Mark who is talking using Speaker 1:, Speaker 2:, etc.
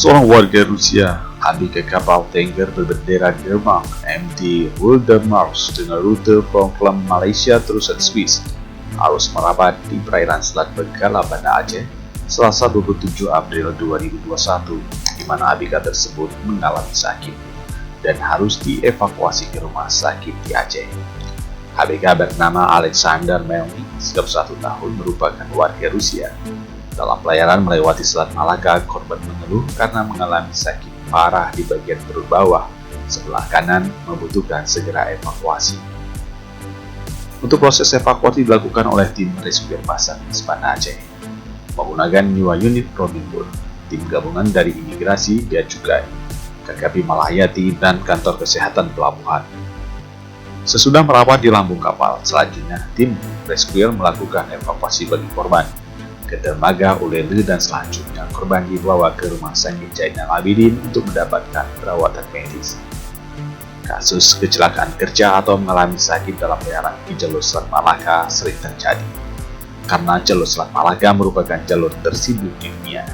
Speaker 1: Seorang warga Rusia habis ke kapal tanker berbendera Denmark MT Wildemars dengan rute Pongklem Malaysia terusan Swiss harus merapat di perairan Selat Benggala, Banda Aceh, Selasa 27 April 2021, di mana ABK tersebut mengalami sakit dan harus dievakuasi ke rumah sakit di Aceh. ABK bernama Alexander Melnik, 31 tahun, merupakan warga Rusia. Dalam pelayaran melewati Selat Malaka, korban mengeluh karena mengalami sakit parah di bagian perut bawah sebelah kanan, membutuhkan segera evakuasi. Untuk proses evakuasi dilakukan oleh tim rescue Basarnas Banda Aceh menggunakan 2 unit Robin Hood, tim gabungan dari imigrasi, bea cukai, KKP Malayati, dan kantor kesehatan pelabuhan. Sesudah merapat di lambung kapal, selanjutnya tim rescuer melakukan evakuasi bagi korban ke dermaga Ulele, dan selanjutnya korban dibawa ke rumah sakit Zainal Abidin untuk mendapatkan perawatan medis. Kasus kecelakaan kerja atau mengalami sakit dalam pelayaran di jalur Selat Malaka sering terjadi karena jalur Selat Malaka merupakan jalur tersibuk di dunia.